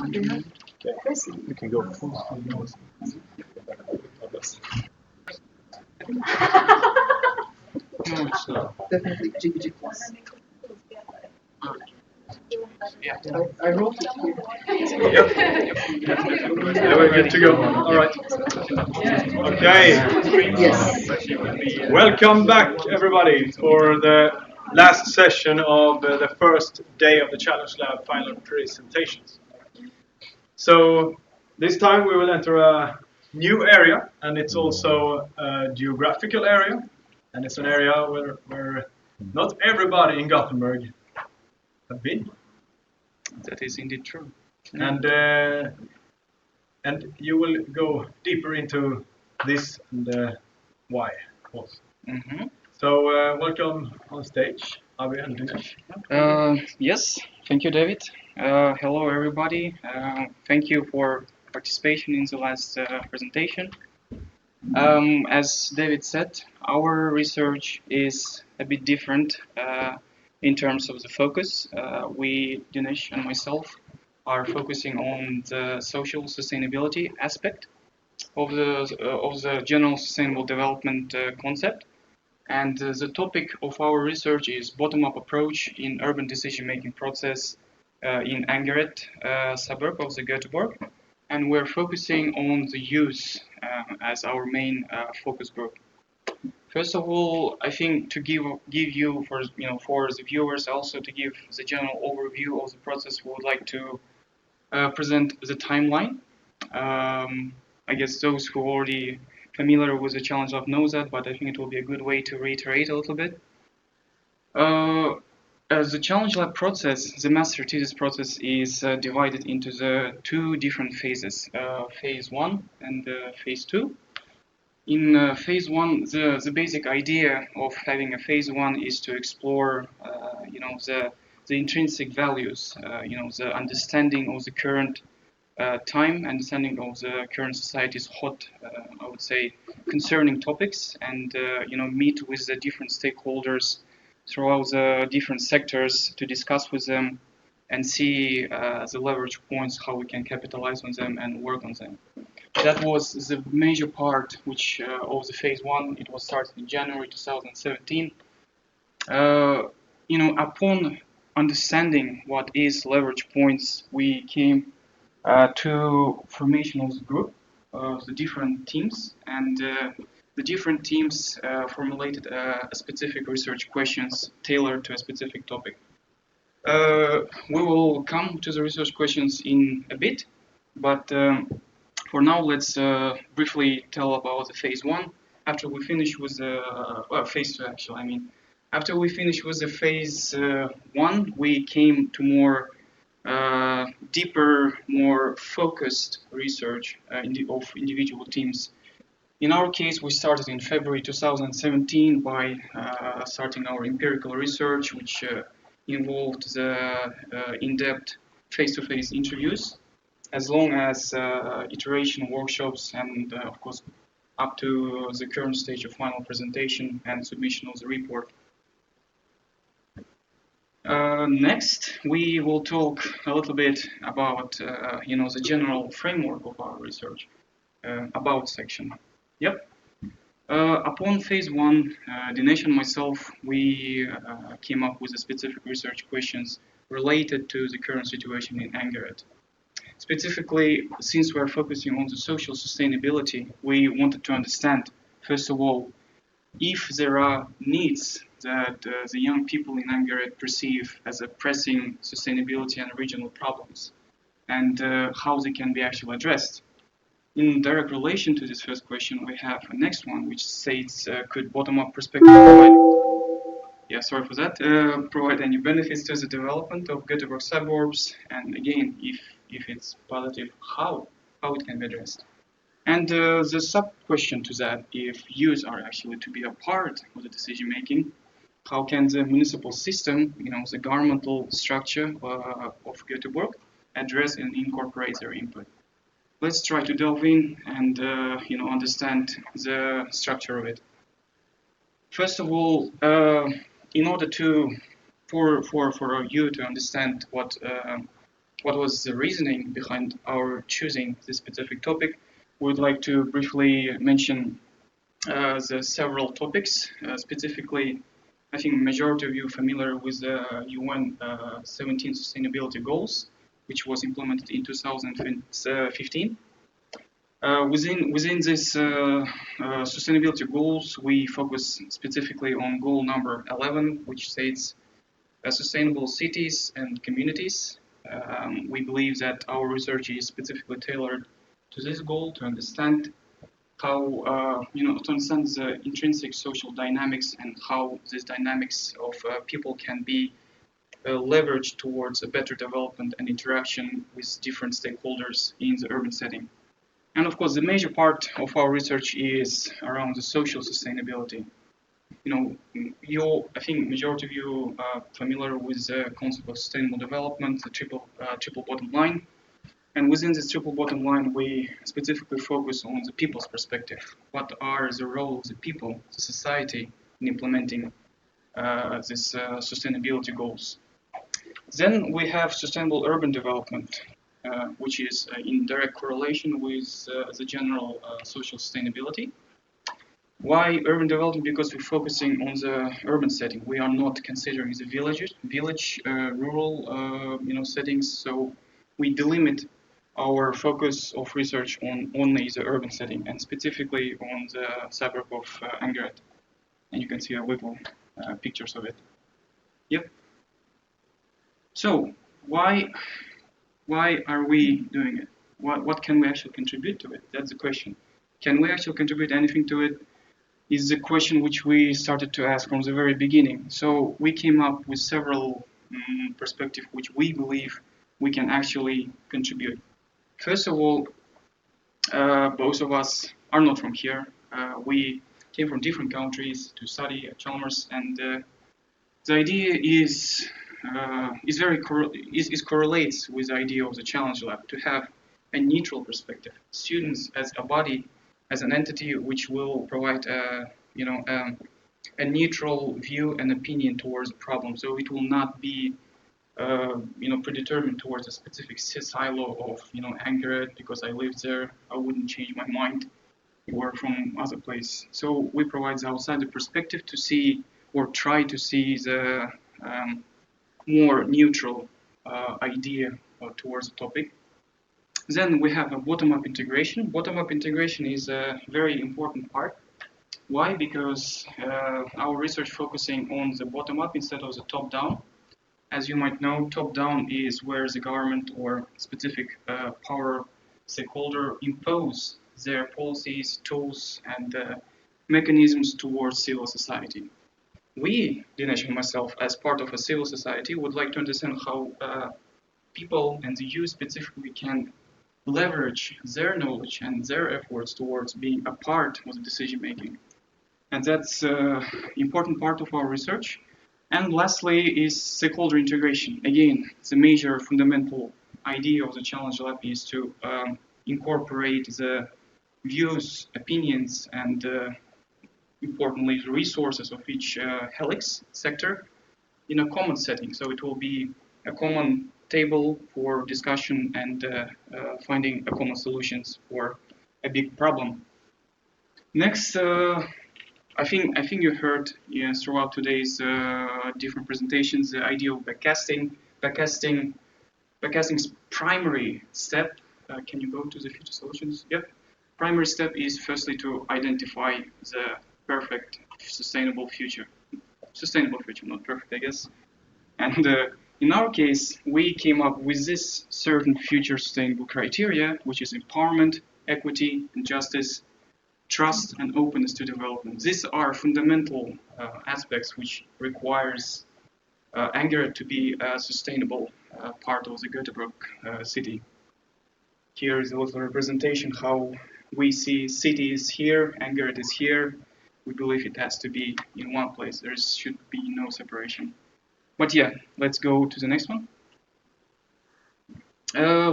We can go full screen. No, it's not. Definitely GPG plus. Yeah. I wrote it here. Yeah, we're good to go. All right. Okay. Yes. Welcome back, everybody, for the last session of the first day of the Challenge Lab final presentations. So this time we will enter a new area, and it's also a geographical area, and it's an area where not everybody in Gothenburg have been. That is indeed true. And you will go deeper into this and why also. Mm-hmm. So welcome on stage, Avi and Dinesh. Yes, thank you, David. Hello, everybody. Thank you for participation in the last presentation. As David said, our research is a bit different in terms of the focus. We, Dinesh and myself, are focusing on the social sustainability aspect of the general sustainable development concept. And the topic of our research is bottom-up approach in urban decision-making process in Angered suburb of the Göteborg. And we're focusing on the youth as our main focus group. First of all, I think to give you for the viewers also to give the general overview of the process, we would like to present the timeline. I guess those who are already familiar with the Challenge Lab knows that, but I think it will be a good way to reiterate a little bit. As the Challenge Lab process, the master thesis process is divided into the two different phases, phase 1 and phase 2. In phase 1, the basic idea of having a phase 1 is to explore, the intrinsic values, the understanding of the current time, understanding of the current society's hot, I would say, concerning topics, and meet with the different stakeholders throughout the different sectors to discuss with them and see the leverage points, how we can capitalize on them and work on them. That was the major part which of the phase 1. It was started in January 2017. Upon understanding what is leverage points, we came to formation of the group of the different teams, and the different teams formulated specific research questions tailored to a specific topic. We will come to the research questions in a bit, but for now let's briefly tell about the phase 1. After we finish with the phase 2, actually, I mean. After we finish with the phase 1, we came to more deeper, more focused research of individual teams. In our case, we started in February 2017 by starting our empirical research, which involved the in-depth face-to-face interviews, as long as iteration workshops and, of course, up to the current stage of final presentation and submission of the report. Next, we will talk a little bit about, the general framework of our research, about section. Yep. Upon phase 1, Dinesh and myself, we came up with the specific research questions related to the current situation in Angered. Specifically, since we are focusing on the social sustainability, we wanted to understand, first of all, if there are needs that the young people in Angered perceive as a pressing sustainability and regional problems, and how they can be actually addressed. In direct relation to this first question, we have a next one, which states, could bottom-up perspective provide any benefits to the development of Göteborg suburbs, and again, if it's positive, how it can be addressed. And the sub-question to that, if youth are actually to be a part of the decision-making, how can the municipal system, the governmental structure of Göteborg address and incorporate their input? Let's try to delve in and understand the structure of it. First of all, in order for you to understand what what was the reasoning behind our choosing this specific topic, we would like to briefly mention the several topics. Specifically, I think majority of you are familiar with the UN 17 Sustainability Goals, which was implemented in 2015. Within this sustainability goals, we focus specifically on goal number 11, which states sustainable cities and communities. We believe that our research is specifically tailored to this goal to understand how to understand the intrinsic social dynamics and how these dynamics of people can be leveraged towards a better development and interaction with different stakeholders in the urban setting. And of course, the major part of our research is around the social sustainability. I think majority of you are familiar with the concept of sustainable development, the triple bottom line. And within this triple bottom line, we specifically focus on the people's perspective. What are the role of the people, the society, in implementing these sustainability goals? Then we have sustainable urban development, which is in direct correlation with the general social sustainability. Why urban development? Because we're focusing on the urban setting. We are not considering the rural, settings. So we delimit our focus of research on only the urban setting and specifically on the suburb of Angeret. And you can see a little pictures of it. Yep. So why are we doing it? What can we actually contribute to it? That's the question. Can we actually contribute anything to it? Is the question which we started to ask from the very beginning. So we came up with several perspectives which we believe we can actually contribute. First of all, both of us are not from here. We came from different countries to study at Chalmers, and the idea is correlates with the idea of the challenge lab to have a neutral perspective. Students as a body, as an entity, which will provide a neutral view and opinion towards the problem. So it will not be predetermined towards a specific silo of Angeret because I lived there, I wouldn't change my mind, or from other place. So we provide the outsider perspective to see or try to see the more neutral idea towards the topic. Then we have a bottom-up integration. Bottom-up integration is a very important part. Why? Because our research focusing on the bottom-up instead of the top-down. As you might know, top-down is where the government or specific power stakeholder impose their policies, tools, and mechanisms towards civil society. We, Dinesh and myself, as part of a civil society, would like to understand how people and the youth specifically can leverage their knowledge and their efforts towards being a part of the decision making. And that's an important part of our research. And lastly is stakeholder integration. Again, the major fundamental idea of the Challenge Lab is to incorporate the views, opinions, and importantly, the resources of each helix sector in a common setting. So it will be a common table for discussion and finding a common solutions for a big problem. Next, I think you heard throughout today's different presentations the idea of backcasting. Backcasting's primary step. Can you go to the future solutions? Yep. Primary step is firstly to identify the perfect sustainable future. Sustainable future, not perfect, I guess. And in our case, we came up with this certain future sustainable criteria, which is empowerment, equity, and justice, trust, and openness to development. These are fundamental aspects which requires Angeret to be a sustainable part of the Göteborg city. Here is a little representation how we see cities here, Angeret is here. We believe it has to be in one place. There should be no separation. But yeah, let's go to the next one.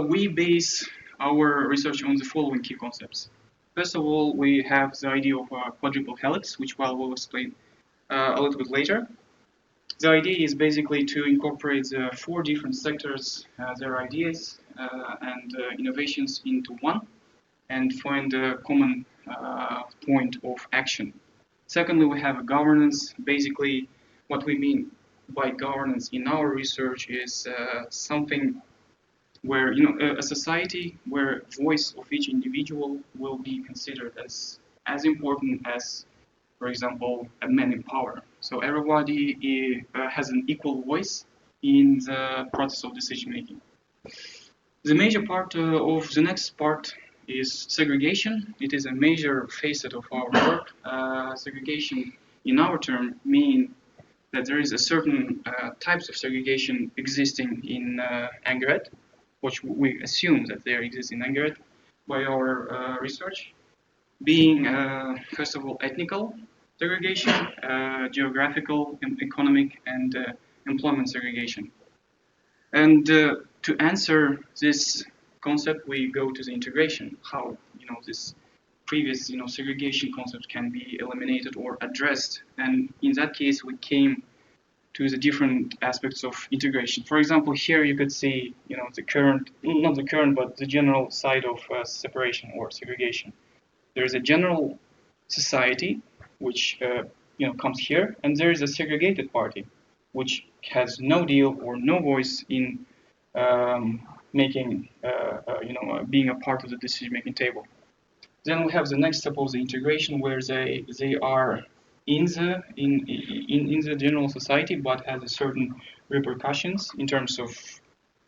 We base our research on the following key concepts. First of all, we have the idea of a quadruple helix, which I will explain a little bit later. The idea is basically to incorporate the 4 different sectors, their ideas and innovations into one, and find a common point of action. Secondly, we have governance. Basically, what we mean by governance in our research is something where a society where voice of each individual will be considered as important as, for example, a man in power. So everybody has an equal voice in the process of decision making. The major part of the next part is segregation. It is a major facet of our work. Segregation, in our term, mean that there is a certain types of segregation existing in Angeret, which we assume that they exist in Angeret by our research, being first of all ethnical segregation, geographical, economic, and employment segregation. And to answer this concept, we go to the integration, how this previous segregation concept can be eliminated or addressed. And in that case, we came to the different aspects of integration. For example, here you could see the current, not the current, but the general side of separation or segregation. There is a general society which comes here, and there is a segregated party which has no deal or no voice in making being a part of the decision-making table. Then we have the next step of the integration, where they are in the general society, but has a certain repercussions in terms of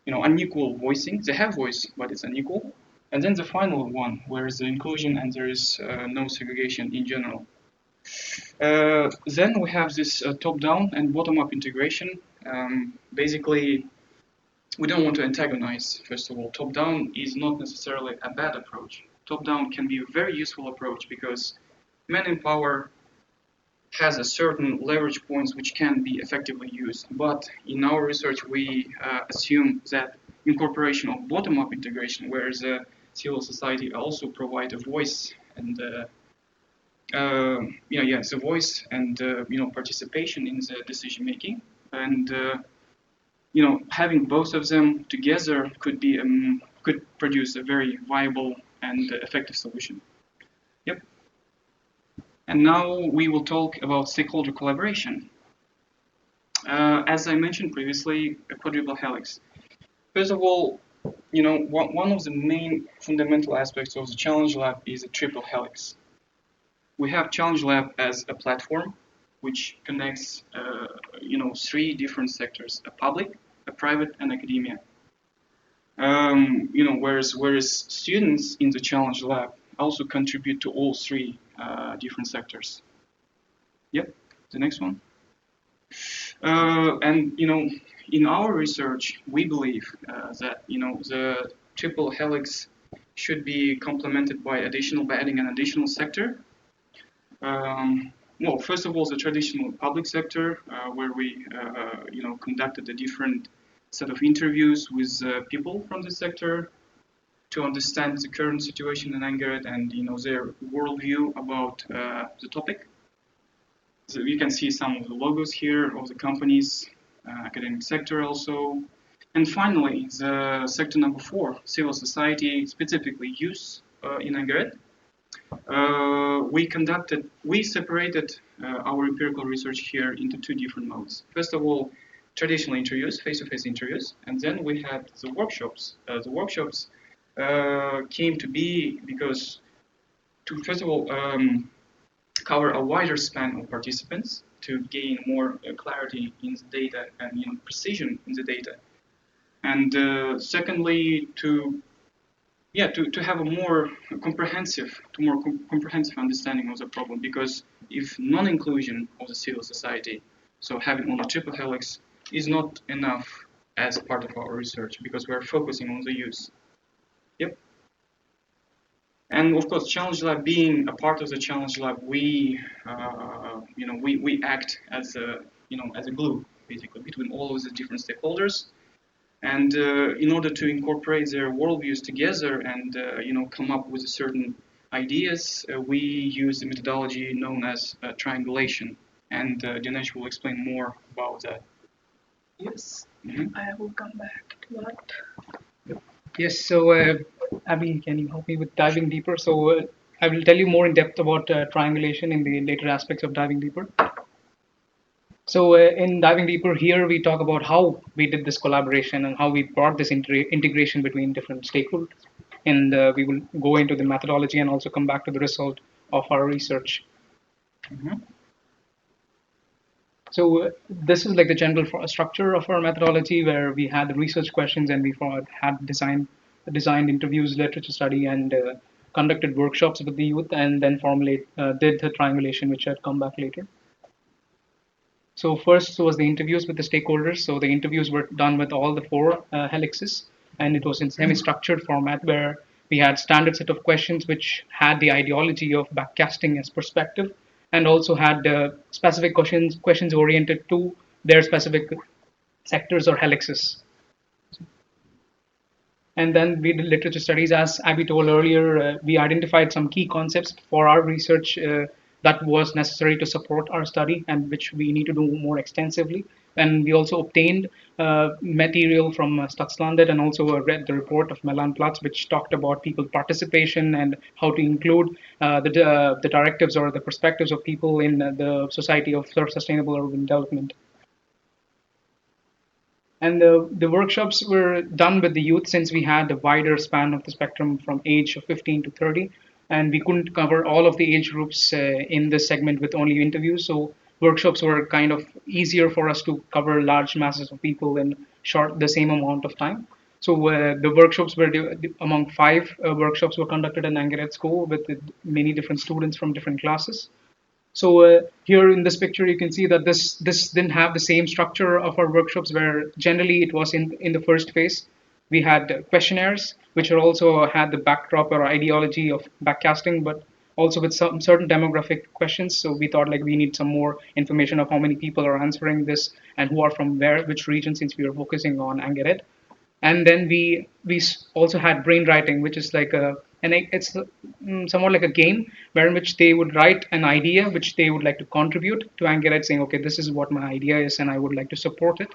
unequal voicing. They have voice, but it's unequal. And then the final one, where is the inclusion and there is no segregation in general. Then we have this top-down and bottom-up integration. Basically, we don't want to antagonize, first of all. Top-down is not necessarily a bad approach. Top-down can be a very useful approach because man in power has a certain leverage points which can be effectively used. But in our research, we assume that incorporation of bottom-up integration, where the civil society also provide a voice and the voice and participation in the decision making, and having both of them together could produce a very viable and effective solution. Yep. And now we will talk about stakeholder collaboration. As I mentioned previously, a quadruple helix. First of all, one of the main fundamental aspects of the Challenge Lab is a triple helix. We have Challenge Lab as a platform which connects, 3 different sectors: a public, a private, and academia. Whereas students in the Challenge Lab also contribute to all 3 different sectors. Yep, the next one. And in our research, we believe that the triple helix should be complemented by adding an additional sector. Well, first of all, the traditional public sector, where we conducted a different set of interviews with people from the sector to understand the current situation in Angeret and their worldview about the topic. So you can see some of the logos here of the companies, academic sector also. And finally, the sector number 4, civil society, specifically youth in Angeret. We separated our empirical research here into 2 different modes. First of all, traditional interviews, face-to-face interviews, and then we had the workshops. The workshops came to be because to, first of all, cover a wider span of participants to gain more clarity in the data and precision in the data. And secondly, to have a more comprehensive understanding of the problem, because if non-inclusion of the civil society, so having only triple helix, is not enough as part of our research, because we are focusing on the use. Yep. And of course, Challenge Lab, being a part of the Challenge Lab, we act as a glue, basically, between all of the different stakeholders. And in order to incorporate their worldviews together and come up with certain ideas, we use the methodology known as triangulation. and Dinesh will explain more about that. Yes, Mhm. I will come back to that. Yes, so Abby, can you help me with diving deeper? So I will tell you more in depth about triangulation in the later aspects of diving deeper. So in diving deeper here, we talk about how we did this collaboration and how we brought this integration between different stakeholders. And we will go into the methodology and also come back to the result of our research. Mhm. So this is like the general structure of our methodology, where we had the research questions and we had designed interviews, literature study, and conducted workshops with the youth, and then did the triangulation, which I'll come back later. So first was the interviews with the stakeholders. So the interviews were done with all the four helixes, and it was in semi-structured format where we had standard set of questions which had the ideology of backcasting as perspective, and also had specific questions oriented to their specific sectors or helixes. And then we did literature studies. As Abby told earlier, we identified some key concepts for our research that was necessary to support our study and which we need to do more extensively. And we also obtained material from Stutzlandet, and also read the report of Melan Platz, which talked about people participation and how to include the directives or the perspectives of people in the society of sustainable urban development. And the workshops were done with the youth, since we had a wider span of the spectrum from age of 15 to 30, and we couldn't cover all of the age groups in this segment with only interviews. So workshops were kind of easier for us to cover large masses of people in the same amount of time. So the workshops were among five workshops were conducted in Angered School with many different students from different classes. So here in this picture, you can see that this didn't have the same structure of our workshops, where generally it was in the first phase. We had questionnaires, which are also had the backdrop or ideology of backcasting, but also with some certain demographic questions. So we thought like we need some more information of how many people are answering this and who are from where, which region, since we are focusing on Angeret. And then we also had brain writing, which is like a and it's somewhat like a game where in which they would write an idea which they would like to contribute to Angerite, saying, okay, this is what my idea is and I would like to support it.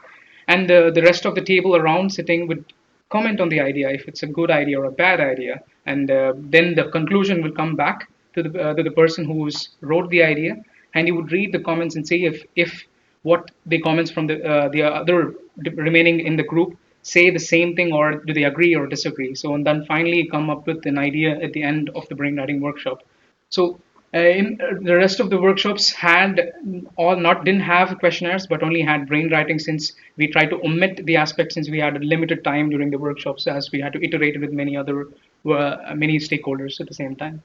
And the rest of the table around sitting would comment on the idea, if it's a good idea or a bad idea, and then the conclusion will come back to the person who's wrote the idea, and he would read the comments and say if what the comments from the other remaining in the group say the same thing, or do they agree or disagree. So and then finally come up with an idea at the end of the brainwriting workshop. So in the rest of the workshops had all not didn't have questionnaires, but only had brainwriting, since we tried to omit the aspect, since we had a limited time during the workshops, as we had to iterate with many stakeholders at the same time.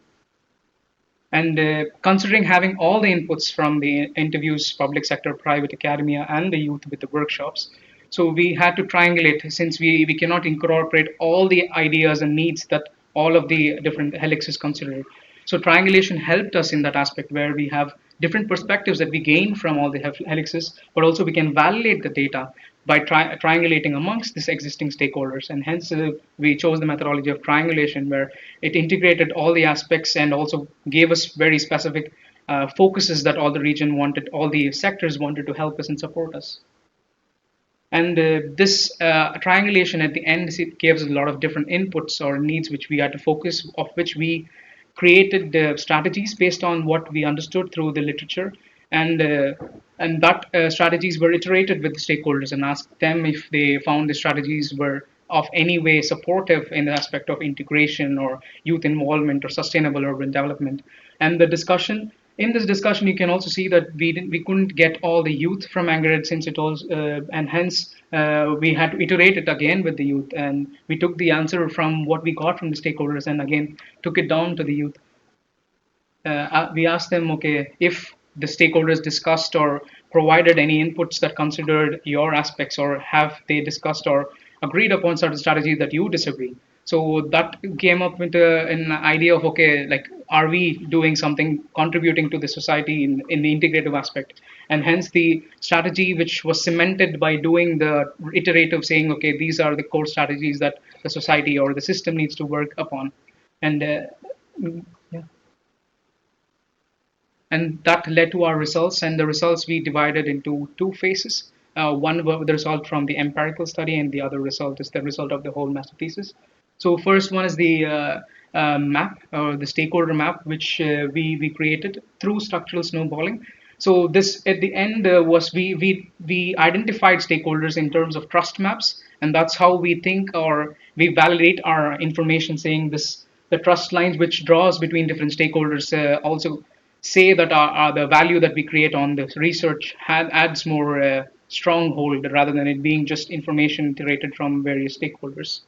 And considering having all the inputs from the interviews, public sector, private academia, and the youth with the workshops, so we had to triangulate, since we cannot incorporate all the ideas and needs that all of the different helixes consider. So triangulation helped us in that aspect, where we have different perspectives that we gain from all the helixes, but also we can validate the data by triangulating amongst these existing stakeholders. And hence we chose the methodology of triangulation, where it integrated all the aspects and also gave us very specific focuses that all the region wanted, all the sectors wanted to help us and support us. And this triangulation at the end, it gives a lot of different inputs or needs which we had to focus, of which we created strategies based on what we understood through the literature. And that strategies were iterated with the stakeholders and asked them if they found the strategies were of any way supportive in the aspect of integration or youth involvement or sustainable urban development. And the discussion in this discussion, you can also see that we couldn't get all the youth from Angered, since it was and hence we had to iterate it again with the youth, and we took the answer from what we got from the stakeholders and again took it down to the youth. We asked them, okay, if the stakeholders discussed or provided any inputs that considered your aspects, or have they discussed or agreed upon certain strategy that you disagree. So that came up with an idea of, okay, like, are we doing something contributing to the society in the integrative aspect? And hence the strategy which was cemented by doing the iterative, saying, okay, these are the core strategies that the society or the system needs to work upon. And yeah. and that led to our results. And the results we divided into two phases. One were the result from the empirical study, and the other result is the result of the whole master thesis. So first one is the map, or the stakeholder map, which we created through structural snowballing. So this at the end was we identified stakeholders in terms of trust maps, and that's how we think or we validate our information, saying this the trust lines which draws between different stakeholders also say that the value that we create on this research adds more stronghold rather than it being just information iterated from various stakeholders.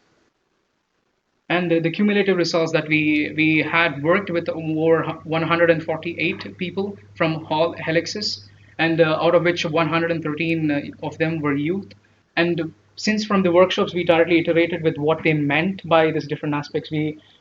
And the cumulative results that we had worked with over 148 people from all helixes, and out of which 113 of them were youth. And since from the workshops we directly iterated with what they meant by these different aspects,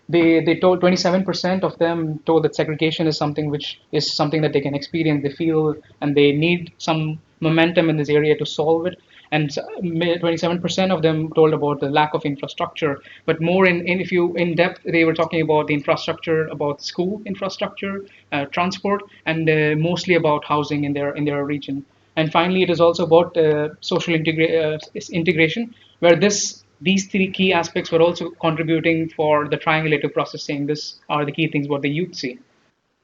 they told 27% of them told that segregation is something which is something that they can experience, they feel, and they need some momentum in this area to solve it. And 27% of them told about the lack of infrastructure. But more in if you in depth, they were talking about the infrastructure, about school infrastructure, transport, and mostly about housing in their region. And finally, it is also about social integration, where these three key aspects were also contributing for the triangulative processing. This are the key things what the youth see.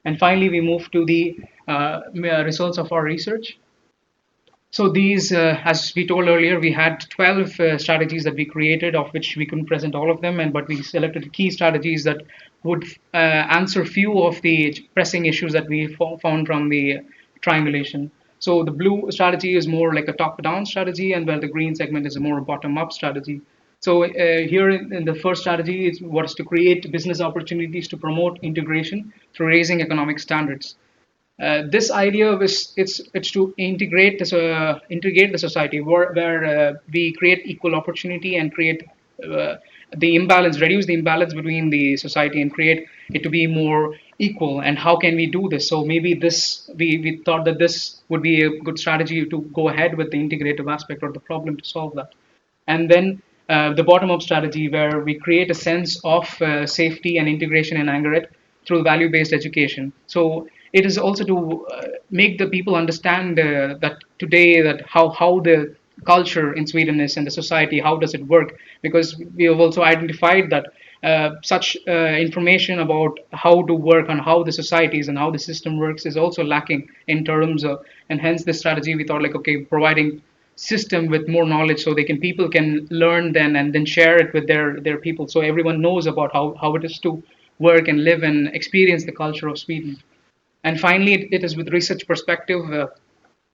And finally, we move to the results of our research. So these, as we told earlier, we had 12 strategies that we created, of which we couldn't present all of them, but we selected key strategies that would answer few of the pressing issues that we found from the triangulation. So the blue strategy is more like a top-down strategy, and where the green segment is a more bottom-up strategy. So here in the first strategy is what is to create business opportunities to promote integration through raising economic standards. This idea was it's to integrate the society where we create equal opportunity and create the imbalance, reduce the imbalance between the society and create it to be more equal. And how can we do this? So maybe this we thought that this would be a good strategy to go ahead with the integrative aspect or the problem to solve that. And then the bottom-up strategy, where we create a sense of safety and integration in Angaret through value-based education. So it is also to make the people understand that today that how the culture in Sweden is and the society, how does it work? Because we have also identified that such information about how to work and how the societies and how the system works is also lacking in terms of, and hence this strategy we thought like, okay, providing system with more knowledge so they can people can learn then and then share it with their people, so everyone knows about how it is to work and live and experience the culture of Sweden. And finally, it is with research perspective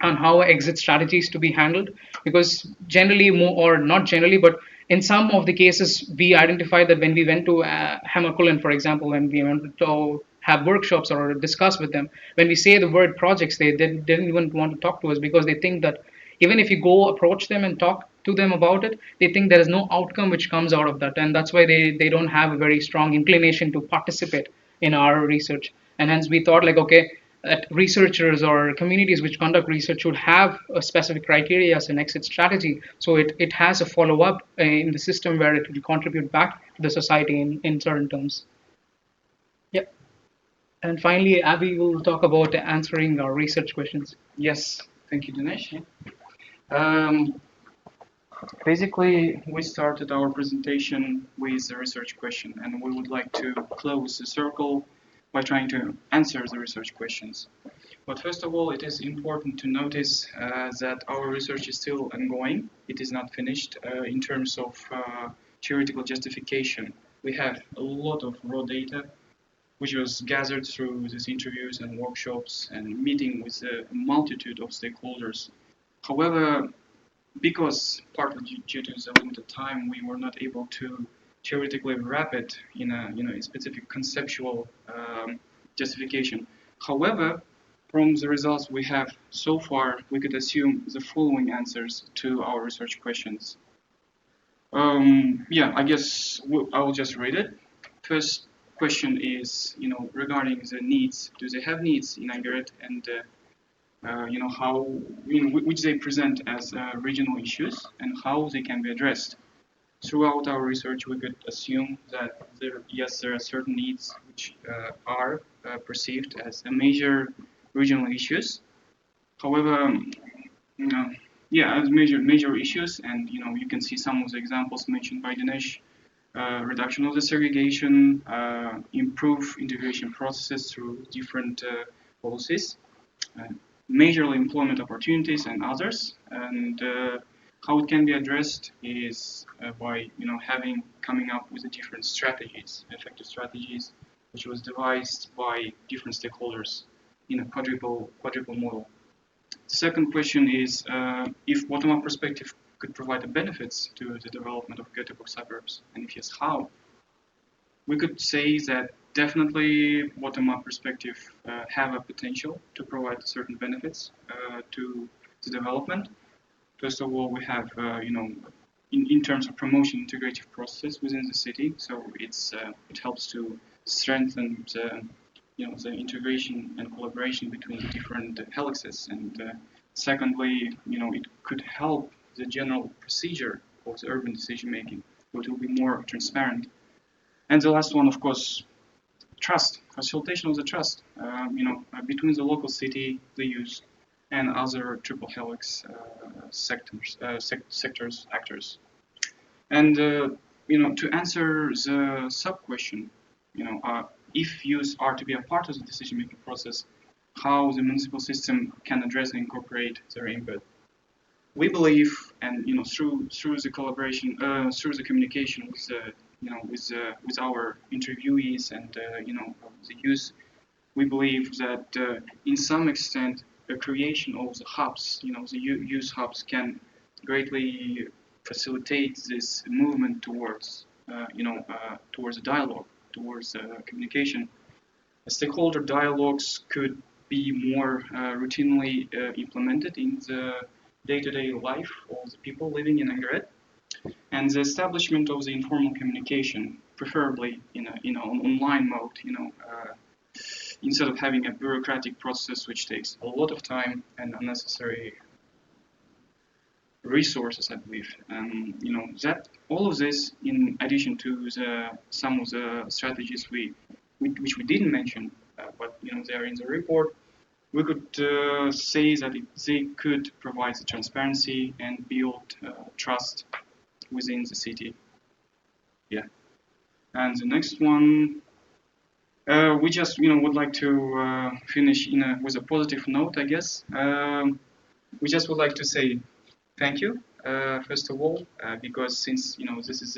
on how exit strategies to be handled, because generally more, or not generally, but in some of the cases we identified that when we went to Hamakulan, for example, when we went to have workshops or discuss with them, when we say the word projects, they didn't even want to talk to us, because they think that even if you go approach them and talk to them about it, they think there is no outcome which comes out of that, and that's why they don't have a very strong inclination to participate in our research. And hence we thought like, okay, that researchers or communities which conduct research should have a specific criteria as an exit strategy, so it has a follow-up in the system where it will contribute back to the society in certain terms. Yep. And finally, Abby will talk about answering our research questions. Yes, thank you, Dinesh. Um, Basically, we started our presentation with a research question, and we would like to close the circle by trying to answer the research questions. But first of all, it is important to notice that our research is still ongoing. It is not finished in terms of theoretical justification. We have a lot of raw data which was gathered through these interviews and workshops and meeting with a multitude of stakeholders. However, because partly due to the limited time, we were not able to theoretically wrap it in a specific conceptual justification. However, from the results we have so far, we could assume the following answers to our research questions. Yeah, I guess I will just read it. First question is, regarding the needs. Do they have needs in Angaret, and how, which they present as regional issues and how they can be addressed. Throughout our research, we could assume that there are certain needs which are perceived as a major regional issues. However, yeah, as major issues, and you can see some of the examples mentioned by Dinesh. Reduction of the segregation, improve integration processes through different policies, majorly employment opportunities and others. And how it can be addressed is by coming up with the different strategies, effective strategies, which was devised by different stakeholders in a quadruple model. The second question is if bottom-up perspective could provide the benefits to the development of Göteborg suburbs, and if yes, how? We could say that definitely bottom-up perspective have a potential to provide certain benefits to the development. First of all, we have, in terms of promotion integrative process within the city, so it helps to strengthen the integration and collaboration between the different helices. And secondly, it could help the general procedure of the urban decision making, so it will be more transparent. And the last one, of course, trust, facilitation of the trust, between the local city, the youth, and other triple helix sectors, actors. And to answer the sub question, if youth are to be a part of the decision-making process, how the municipal system can address and incorporate their input. We believe, and through the collaboration, through the communication with our interviewees and the youth, we believe that in some extent the creation of the hubs, the youth hubs, can greatly facilitate this movement towards towards a dialogue, towards communication. Stakeholder dialogues could be more routinely implemented in the day-to-day life of the people living in Angered, and the establishment of the informal communication, preferably in an online mode, instead of having a bureaucratic process which takes a lot of time and unnecessary resources, I believe. That all of this, in addition to some of the strategies which we didn't mention, but they are in the report, we could say that they could provide the transparency and build trust within the city. Yeah. And the next one, we just would like to finish with a positive note, I guess. We just would like to say thank you, first of all, because since this is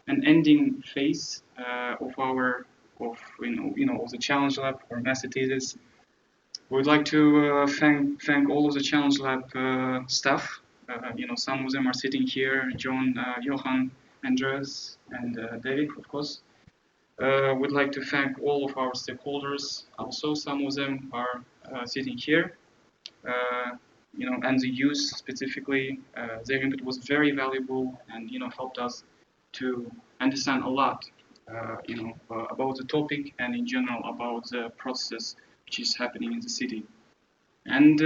an ending phase of the Challenge Lab or Master Thesis, we would like to thank all of the Challenge Lab staff. Some of them are sitting here: John, Johan, Andreas, and David, of course. We'd like to thank all of our stakeholders. Also, some of them are sitting here. And the youth specifically, their input was very valuable and helped us to understand a lot, about the topic and in general about the process which is happening in the city. And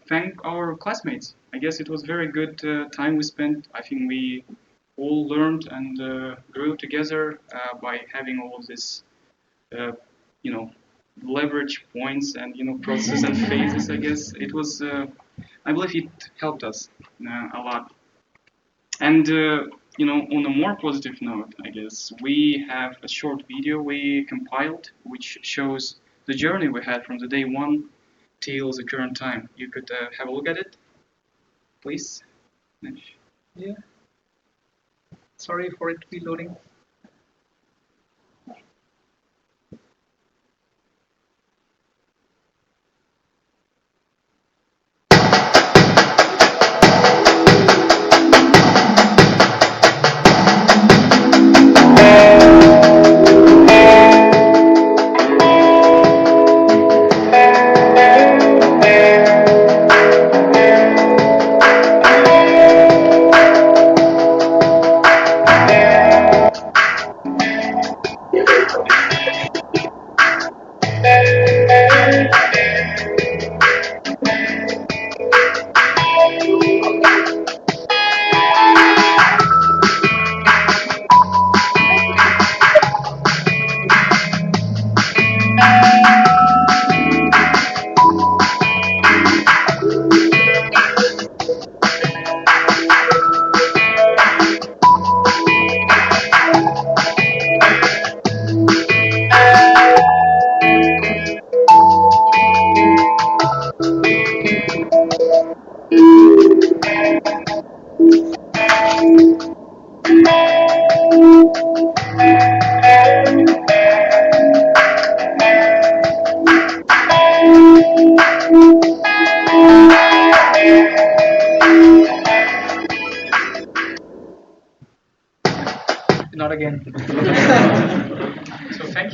thank our classmates. I guess it was very good time we spent. I think we all learned and grew together by having all of this, leverage points and process and phases. I guess it was. I believe it helped us a lot. And on a more positive note, I guess we have a short video we compiled which shows the journey we had from the day one till the current time. You could have a look at it, please. Yeah. Sorry for it to be loading.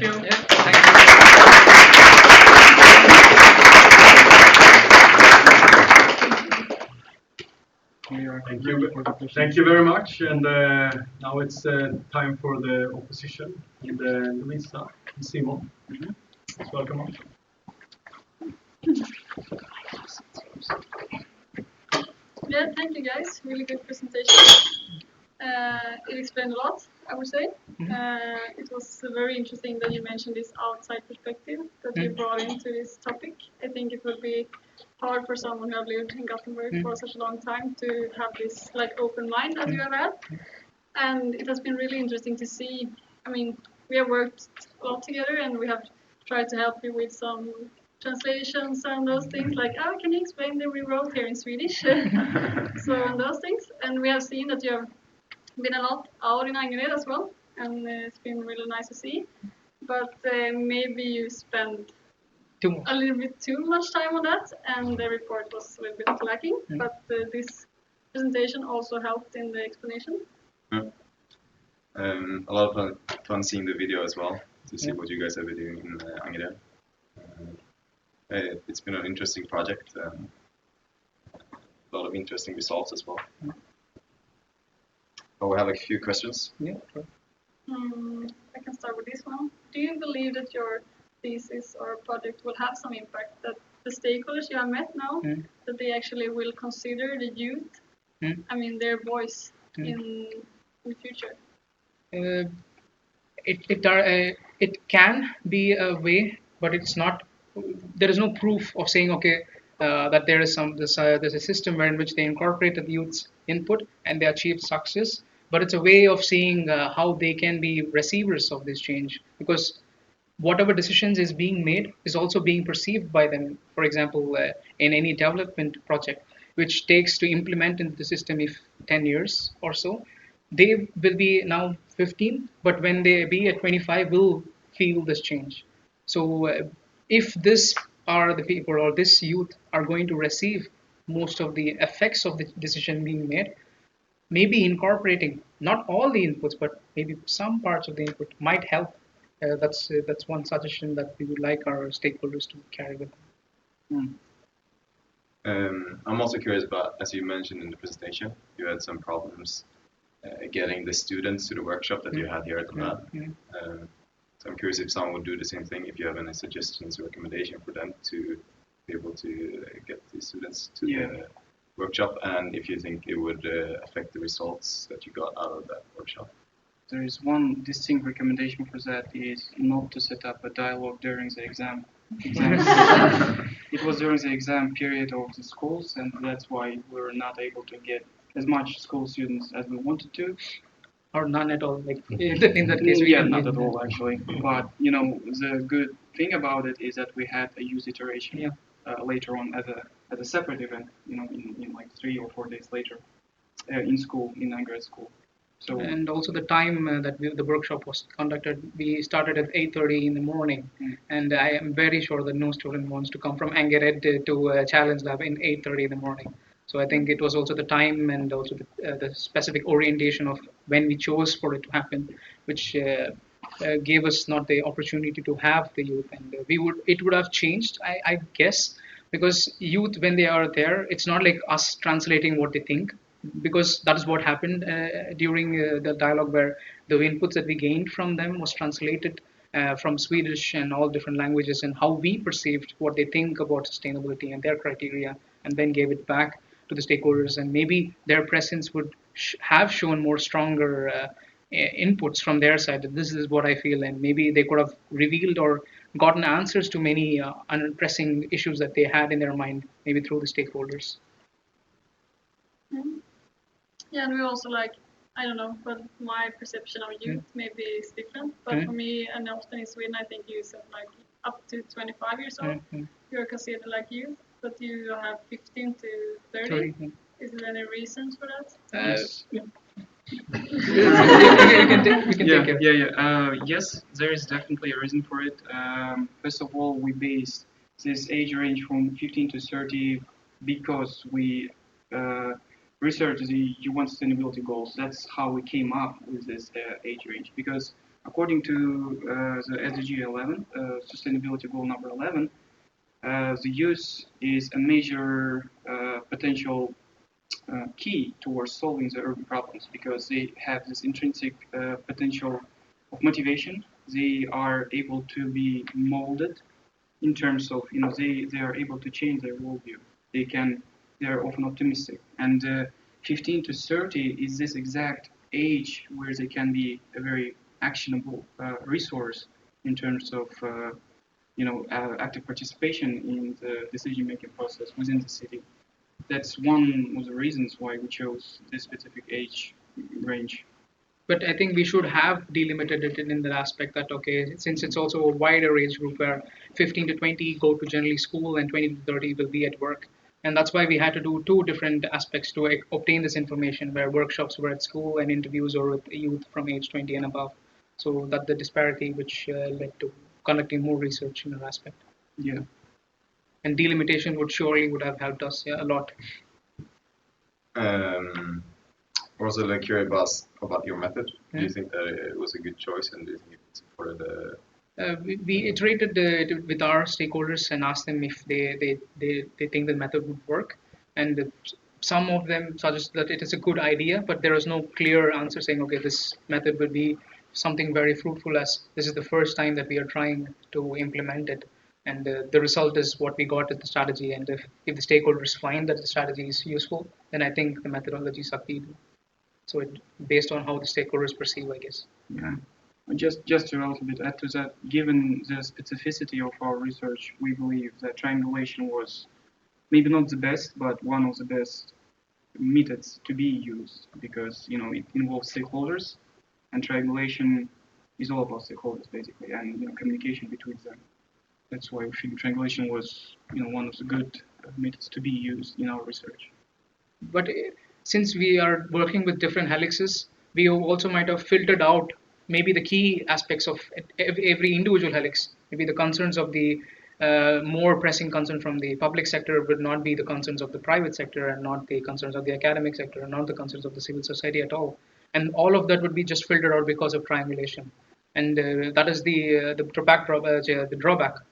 Thank you. Yeah, Thank you. Thank you very much. And now it's time for the opposition with Louisa and Simon. Welcome on. Yeah, thank you guys. Really good presentation. It explained a lot, I would say. It was very interesting that you mentioned this outside perspective that you brought into this topic. I think it will be hard for someone who have lived in Gothenburg for such a long time to have this like open mind as you have had. And it has been really interesting to see. I mean, we have worked a lot together and we have tried to help you with some translations and those things like, oh, can you explain that we wrote here in Swedish? So, and those things. And we have seen that you have been a lot out in Angered as well, and it's been really nice to see. But maybe you spent a little bit too much time on that, and the report was a little bit lacking. But this presentation also helped in the explanation. A lot of fun seeing the video as well to see what you guys have been doing in Angered. It's been an interesting project. A lot of interesting results as well. But we have a few questions. Yeah. I can start with this one. Do you believe that your thesis or project will have some impact, that the stakeholders you have met now, that they actually will consider the youth, I mean their voice in the future? It can be a way, but it's not. There is no proof of saying that there is there's a system in which they incorporated the youth's input and they achieved success. But it's a way of seeing how they can be receivers of this change, because whatever decisions is being made is also being perceived by them. For example, in any development project which takes to implement into the system if 10 years or so, they will be now 15, but when they be at 25 will feel this change. So if this are the people or this youth are going to receive most of the effects of the decision being made, maybe incorporating not all the inputs, but maybe some parts of the input might help. That's one suggestion that we would like our stakeholders to carry with them. I'm also curious about, as you mentioned in the presentation, you had some problems getting the students to the workshop that you had here at the lab. So I'm curious if someone would do the same thing, if you have any suggestions or recommendation for them to be able to get the students to the workshop, and if you think it would affect the results that you got out of that workshop. There is one distinct recommendation for that is not to set up a dialogue during the exam. It was during the exam period of the schools, and that's why we were not able to get as much school students as we wanted to. Or none at all, like in that case. Yeah, not at all actually. But you know, the good thing about it is that we had a youth iteration later on as a separate event. You know, in like 3 or 4 days later, in school, in Angered school. So, and also the time that the workshop was conducted, we started at 8:30 in the morning, and I am very sure that no student wants to come from Angered to Challenge Lab in 8:30 in the morning. So I think it was also the time and also the specific orientation of when we chose for it to happen, which gave us not the opportunity to have the youth, and it would have changed, I guess, because youth, when they are there, it's not like us translating what they think, because that is what happened during the dialogue, where the inputs that we gained from them was translated from Swedish and all different languages, and how we perceived what they think about sustainability and their criteria, and then gave it back to the stakeholders, and maybe their presence would have shown more stronger inputs from their side. This is what I feel, and maybe they could have revealed or gotten answers to many pressing issues that they had in their mind, maybe through the stakeholders. Yeah, and we also like, I don't know, but my perception of youth maybe is different. But for me, and often in Sweden, I think you said like up to 25 years old, you're considered like youth, but you have 15 to 30. Is there any reasons for that? Yes. We can take care. Yes, there is definitely a reason for it. First of all, we base this age range from 15 to 30 because we research the UN sustainability goals. That's how we came up with this age range, because According to the SDG 11, sustainability goal number 11, the youth is a major potential key towards solving the urban problems because they have this intrinsic potential of motivation. They are able to be molded in terms of, they are able to change their worldview. They are often optimistic. And 15 to 30 is this exact age where they can be a very actionable resource in terms of, active participation in the decision-making process within the city. That's one of the reasons why we chose this specific age range. But I think we should have delimited it in that aspect that, okay, since it's also a wider age group where 15 to 20 go to generally school and 20 to 30 will be at work. And that's why we had to do two different aspects to obtain this information, where workshops were at school and interviews were with youth from age 20 and above. So that the disparity which led to conducting more research in that aspect. Yeah. And delimitation would have helped us, yeah, a lot. Also, like curious about your method. Do you think that it was a good choice, and do you think it supported the? We iterated it with our stakeholders and asked them if they think the method would work, and some of them suggested that it is a good idea, but there was no clear answer saying, okay, this method would be something very fruitful, as this is the first time that we are trying to implement it, and the result is what we got as the strategy. And if the stakeholders find that the strategy is useful, then I think the methodology succeeded. So it based on how the stakeholders perceive, I guess. Yeah. Just to also bit add to that, given the specificity of our research, we believe that triangulation was maybe not the best, but one of the best methods to be used because it involves stakeholders, and triangulation is all about stakeholders basically, and communication between them. That's why we think triangulation was one of the good methods to be used in our research. But since we are working with different helices, we also might have filtered out maybe the key aspects of every individual helix. Maybe the concerns of the more pressing concern from the public sector would not be the concerns of the private sector, and not the concerns of the academic sector, and not the concerns of the civil society at all. And all of that would be just filtered out because of triangulation. And that is the drawback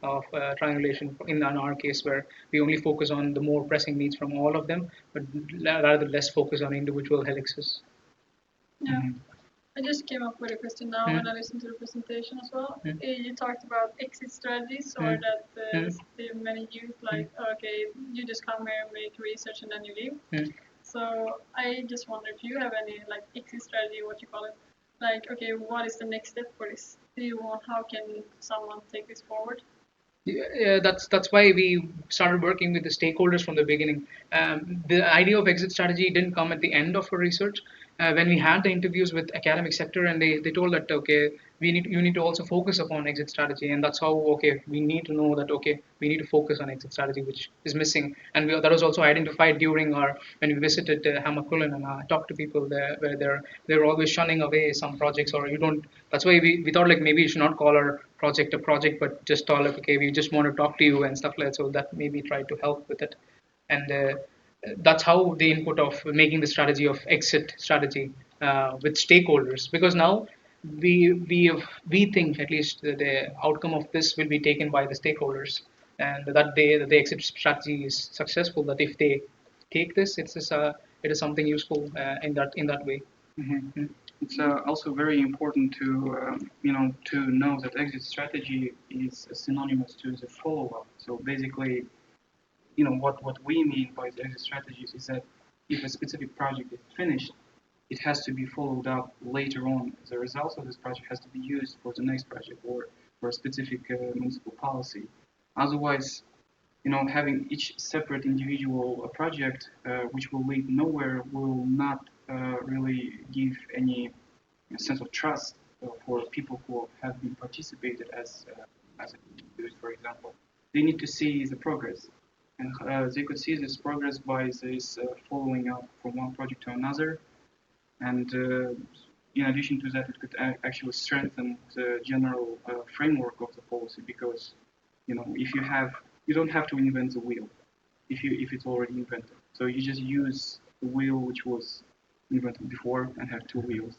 of triangulation in our case, where we only focus on the more pressing needs from all of them, but rather less focus on individual helixes. Yeah. I just came up with a question now when I listened to the presentation as well. You talked about exit strategies, or that many youth okay, you just come here and make research and then you leave. So I just wonder if you have any exit strategy, what you call it. Okay, what is the next step for this? How can someone take this forward? Yeah, that's why we started working with the stakeholders from the beginning. The idea of exit strategy didn't come at the end of our research. When we had the interviews with academic sector, and they told that, okay, you need to also focus upon exit strategy, and that's how, okay, we need to know that, okay, we need to focus on exit strategy, which is missing. And that was also identified during when we visited Hamakullen and talked to people there, where they're always shunning away some projects, or you don't. That's why we thought maybe you should not call our project a project, but just call okay, we just want to talk to you and stuff like that. So that maybe try to help with it. And that's how the input of making the strategy of exit strategy with stakeholders, because now we think at least the outcome of this will be taken by the stakeholders, and that the exit strategy is successful, that if they take this, it is something useful in that way. Mm-hmm. It's also very important to know that exit strategy is synonymous to the follow-up. So basically, what we mean by the exit strategies is that if a specific project is finished, it has to be followed up later on. The results of this project has to be used for the next project or for a specific municipal policy. Otherwise, having each separate individual project which will lead nowhere will not really give any sense of trust for people who have been participated as individuals, for example. They need to see the progress. And they could see this progress by this following up from one project to another. And in addition to that, it could actually strengthen the general framework of the policy, because if you don't have to invent the wheel if it's already invented. So you just use the wheel which was invented before and have two wheels.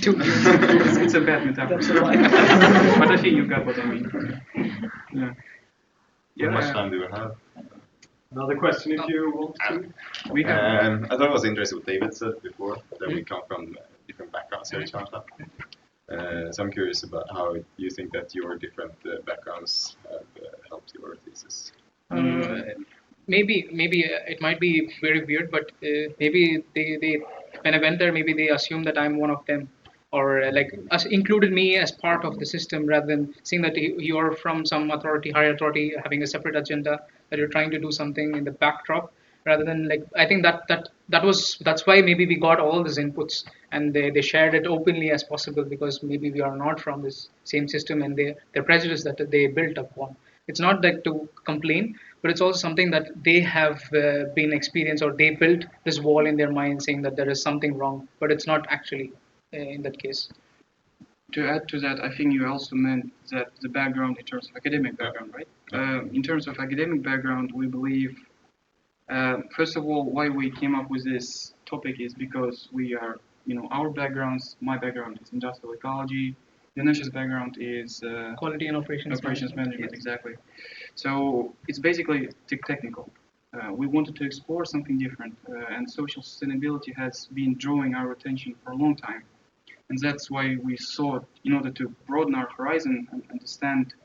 Two views. It's a bad metaphor. That's right. But I think you got what I mean. Yeah. How much time do we have? Another question if you want to. We have. I thought it was interesting what David said before, that we come from different backgrounds here in China. So I'm curious about how you think that your different backgrounds have helped your thesis. Maybe it might be very weird, but maybe they when I went there, maybe they assumed that I'm one of them, or like included me as part of the system rather than seeing that you're from some higher authority, having a separate agenda, that you're trying to do something in the backdrop, rather than like I think that's why maybe we got all these inputs and they shared it openly as possible, because maybe we are not from this same system, and their prejudice that they built upon. It's not that to complain, but it's also something that they have been experienced, or they built this wall in their mind saying that there is something wrong, but it's not actually in that case. To add to that, I think you also meant that the background in terms of academic background, right? In terms of academic background, we believe, first of all, why we came up with this topic is because we are, our backgrounds, my background is industrial ecology, Dinesh's background is Quality and operations management, exactly. So it's basically technical. We wanted to explore something different, and social sustainability has been drawing our attention for a long time. And that's why we thought, in order to broaden our horizon and understand,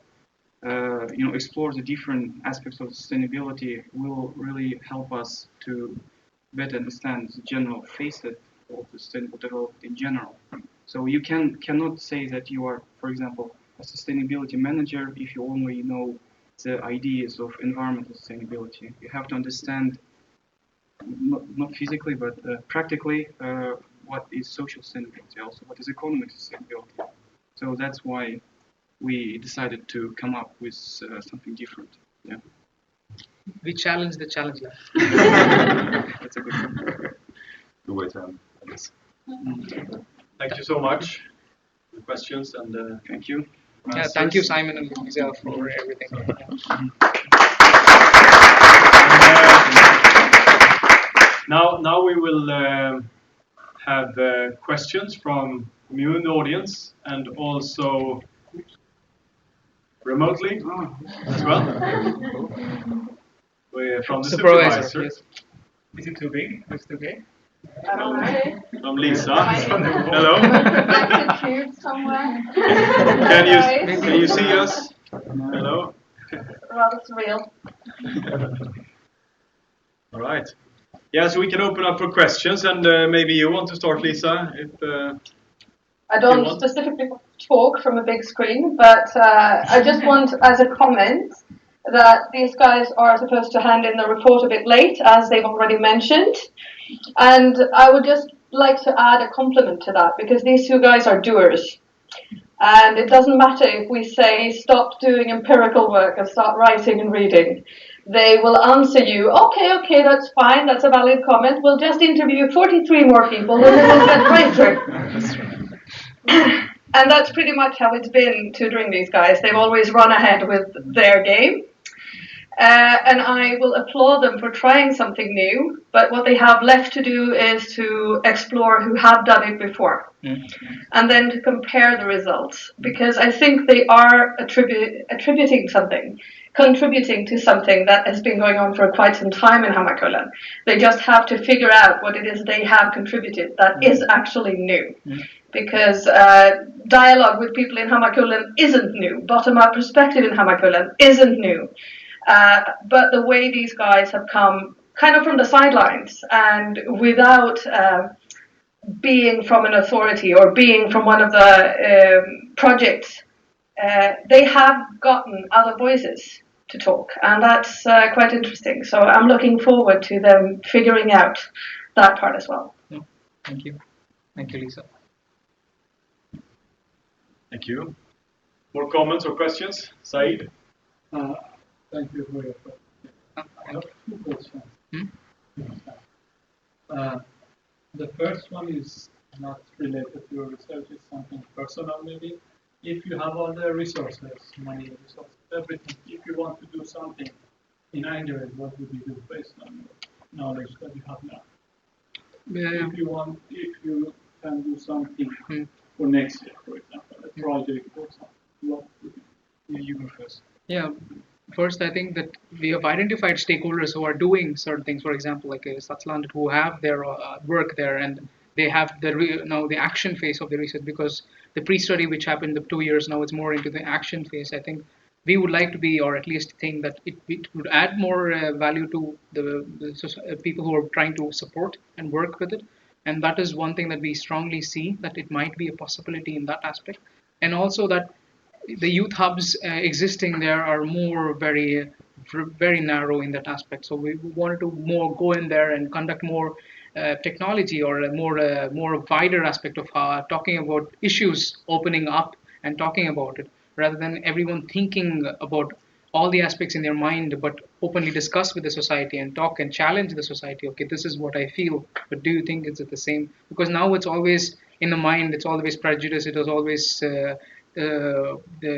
explore the different aspects of sustainability, will really help us to better understand the general facet of the sustainable development in general. So you cannot say that you are, for example, a sustainability manager if you only know the ideas of environmental sustainability. You have to understand, not physically, but practically, what is social sustainability, also what is economic sustainability. So that's why we decided to come up with something different. Yeah. We challenge the challenger. That's a good one. Good way to end, I guess. Thank you so much for the questions and Thank you. Yeah, thank you, Simon and Lisa, for everything. Now we will have questions from immune audience and also remotely as well. We're from the supervisor. Yes. Is it too big? It's too big? I don't know. From Lisa. Hello. Like a cube somewhere. Can you see us? Hello. Rather surreal. All right. Yeah, so we can open up for questions, and maybe you want to start, Lisa. I don't specifically talk from a big screen, but I just want, as a comment, that these guys are supposed to hand in the report a bit late, as they've already mentioned. And I would just like to add a compliment to that, because these two guys are doers. And it doesn't matter if we say stop doing empirical work and start writing and reading. They will answer you, okay, that's fine, that's a valid comment. We'll just interview 43 more people and then we'll get right through. And that's pretty much how it's been tutoring these guys. They've always run ahead with their game. And I will applaud them for trying something new, but what they have left to do is to explore who have done it before, and then to compare the results, because I think they are contributing to something that has been going on for quite some time in Hammarkullen. They just have to figure out what it is they have contributed that is actually new. Because dialogue with people in Hammarkullen isn't new. Bottom-up perspective in Hammarkullen isn't new. But the way these guys have come kind of from the sidelines and without being from an authority or being from one of the projects, they have gotten other voices to talk, and that's quite interesting. So I'm looking forward to them figuring out that part as well. Thank you, Lisa. Thank you. More comments or questions? Said? Thank you for your question. I have two questions. The first one is not related to your research, it's something personal maybe. If you have all the resources, money, resources, everything, if you want to do something in Android, what would you do based on your knowledge that you have now? If you can do something for next year, for example, a project or something? What would You go first. Yeah, first I think that we have identified stakeholders who are doing certain things. For example, like Satsland, who have their work there, and they have now the action phase of the research, because the pre-study which happened the 2 years now, it's more into the action phase. I think we would like to be, or at least think that it would add more value to the people who are trying to support and work with it. And that is one thing that we strongly see, that it might be a possibility in that aspect. And also that the youth hubs existing there are more very narrow in that aspect. So we wanted to more go in there and conduct more technology, or a more wider aspect of talking about issues, opening up and talking about it, rather than everyone thinking about all the aspects in their mind, but openly discuss with the society and talk and challenge the society. Okay, this is what I feel, but do you think it's the same? Because now it's always in the mind, it's always prejudice, it was always the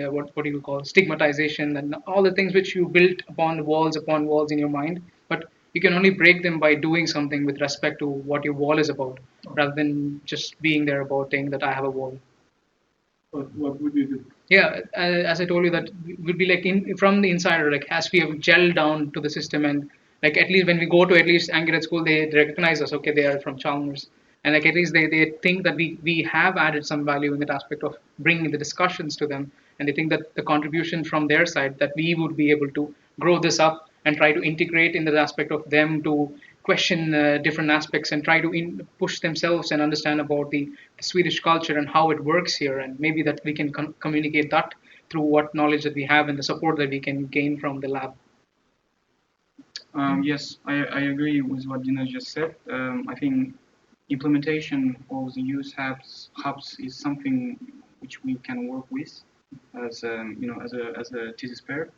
what do you call stigmatization, and all the things which you built upon walls in your mind. But you can only break them by doing something with respect to what your wall is about, rather than just being there about saying that I have a wall. what would you do? Yeah, as I told you, that would be like from the insider, like as we have gelled down to the system, and like at least when we go to at least Anchorage school, they recognize us. Okay, they are from Chalmers, and like at least they think that we have added some value in that aspect of bringing the discussions to them, and they think that the contribution from their side, that we would be able to grow this up and try to integrate in the aspect of them to question different aspects and try to push themselves and understand about the Swedish culture and how it works here, and maybe that we can communicate that through what knowledge that we have and the support that we can gain from the lab. Yes, I agree with what Dina just said. I think implementation of the use hubs is something which we can work with as as a thesis pair.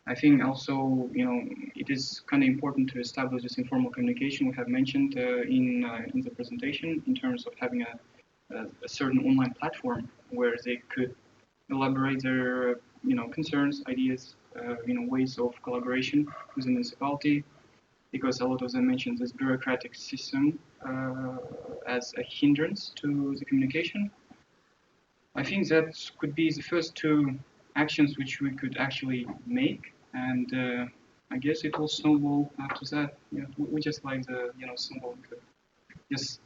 I think also it is kind of important to establish this informal communication we have mentioned in the presentation, in terms of having a certain online platform where they could elaborate their concerns, ideas, ways of collaboration with the municipality, because a lot of them mentioned this bureaucratic system as a hindrance to the communication. I think that could be the first two actions which we could actually make, and I guess it will snowball after that. Yeah, we just like the snowball. Yes,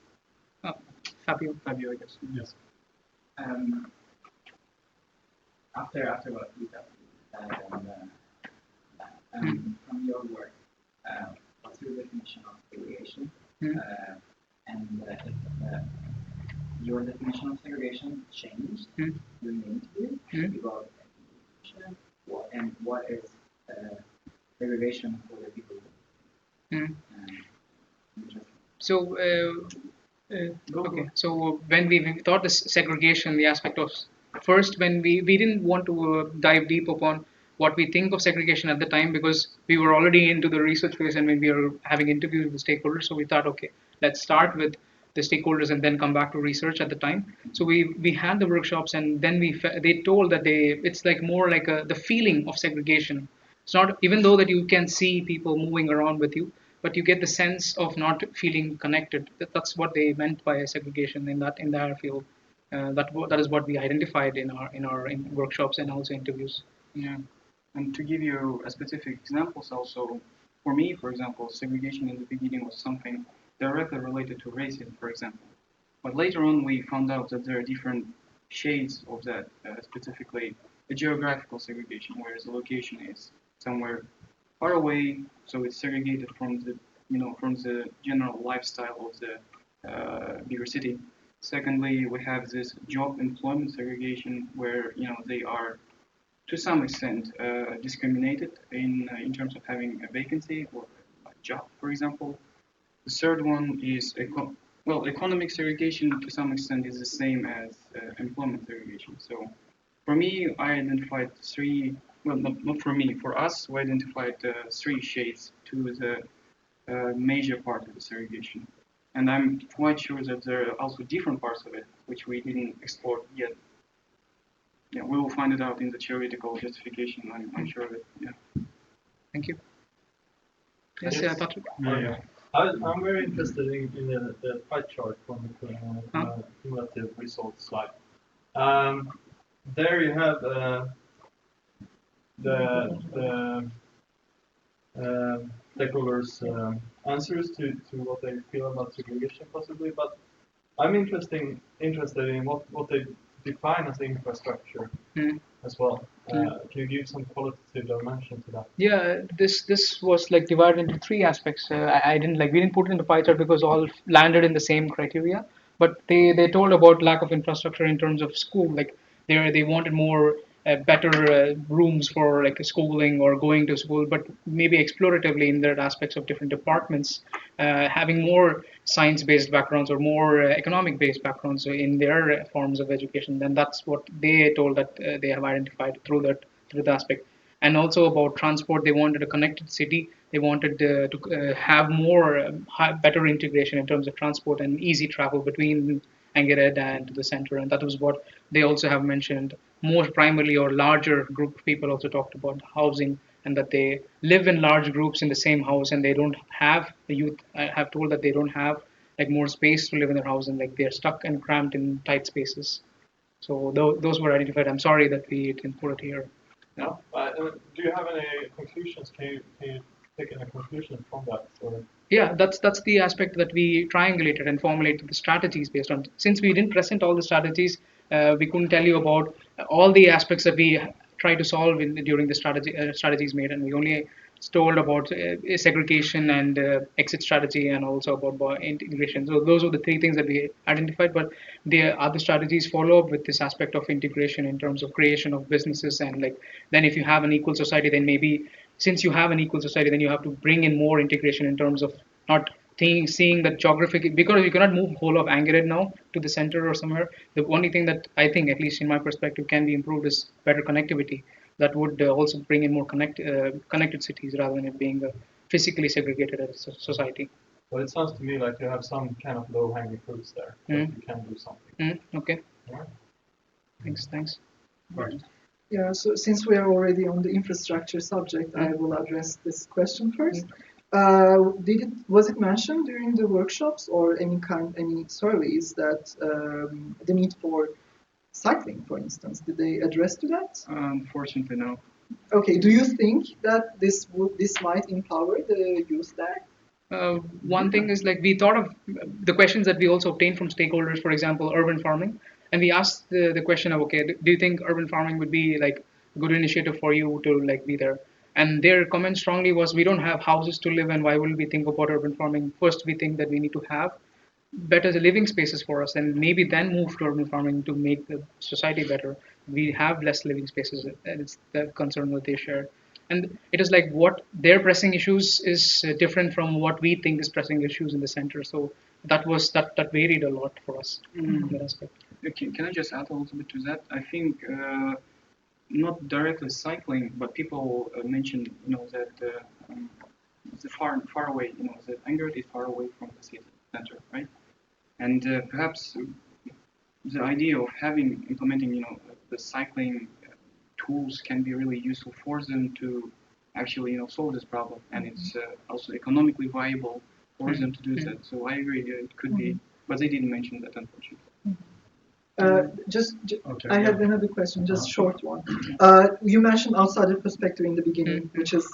Fabio, I guess. Yes. After what you said, from your work, what's your definition of segregation? And if your definition of segregation changed during the interview about education, what is segregation for the people? So okay, so when we thought this segregation, the aspect of first, when we didn't want to dive deep upon what we think of segregation at the time, because we were already into the research phase and when we were having interviews with the stakeholders. So we thought, okay, let's start with the stakeholders and then come back to research at the time. So we had the workshops, and then they told that it's like more like the feeling of segregation. It's not, even though that you can see people moving around with you, but you get the sense of not feeling connected. That's what they meant by segregation in our field. That is what we identified in our workshops and also interviews. Yeah, and to give you a specific examples also, for me, for example, segregation in the beginning was something directly related to racism, for example. But later on, we found out that there are different shades of that, specifically the geographical segregation, whereas the location is somewhere far away, so it's segregated from the general lifestyle of the bigger city. Secondly, we have this job employment segregation, where they are to some extent discriminated in terms of having a vacancy or a job, for example. The third one is economic segregation to some extent is the same as employment segregation. So for me, I identified three. Well, not for me. For us, we identified three shades to the major part of the segregation, and I'm quite sure that there are also different parts of it which we didn't explore yet. Yeah, we will find it out in the theoretical justification. I'm sure of it. Yeah. Thank you. Yes, Patrick. Yeah. I'm very interested in the pie chart from the cumulative results slide. There you have the stakeholders' answers to what they feel about segregation possibly, but I'm interested in what they define as infrastructure as well. Can you give some qualitative dimension to that? Yeah, this was like divided into three aspects. I didn't like we didn't put it in the pie chart because all landed in the same criteria. But they told about lack of infrastructure in terms of school. Like they wanted more better rooms for like schooling or going to school, but maybe exploratively in their aspects of different departments, having more science-based backgrounds or more economic-based backgrounds in their forms of education. Then that's what they told that they have identified through the aspect. And also about transport, they wanted a connected city. They wanted to have more better integration in terms of transport and easy travel between Angered and the center, and that was what they also have mentioned. More primarily or larger group of people also talked about housing, and that they live in large groups in the same house, and they don't have the youth have told that they don't have like more space to live in their house, and like they're stuck and cramped in tight spaces. So those were identified. I'm sorry that we didn't put it here. No. Do you have any conclusions? Can you take any conclusions from that? Or? Yeah, that's the aspect that we triangulated and formulated the strategies based on. Since we didn't present all the strategies, we couldn't tell you about all the aspects that we try to solve during the strategies made, and we only told about segregation and exit strategy, and also about integration. So those are the three things that we identified. But the other strategies follow up with this aspect of integration in terms of creation of businesses, and like then if you have an equal society, then maybe since you have an equal society, then you have to bring in more integration in terms of not seeing that geographic, because you cannot move whole of Angered now to the center or somewhere. The only thing that I think, at least in my perspective, can be improved is better connectivity. That would also bring in more connected cities rather than it being a physically segregated as a society. Well, it sounds to me like you have some kind of low-hanging fruits there. That you can do something. Okay. Yeah. Thanks. Right. Yeah, so since we are already on the infrastructure subject, I will address this question first. Was it mentioned during the workshops or any surveys that the need for cycling, for instance, did they address to that? Unfortunately, no. Okay, do you think that this might empower the youth there? One thing is like we thought of the questions that we also obtained from stakeholders, for example, urban farming, and we asked the question of, okay, do you think urban farming would be like a good initiative for you to like be there? And their comment strongly was, we don't have houses to live in. Why would we think about urban farming? First, we think that we need to have better living spaces for us, and maybe then move to urban farming to make the society better. We have less living spaces, and it's the concern that they share. And it is like what their pressing issues is different from what we think is pressing issues in the center. So that varied a lot for us in that aspect. Can I just add a little bit to that? I think not directly cycling, but people mentioned, that the far away, that Angered is far away from the city center, right? And perhaps the idea of implementing, the cycling tools can be really useful for them to actually, solve this problem, and it's also economically viable for them to do that. So I agree, it could be, but they didn't mention that, unfortunately. Okay, I had another question, just short one. You mentioned outsider perspective in the beginning, which is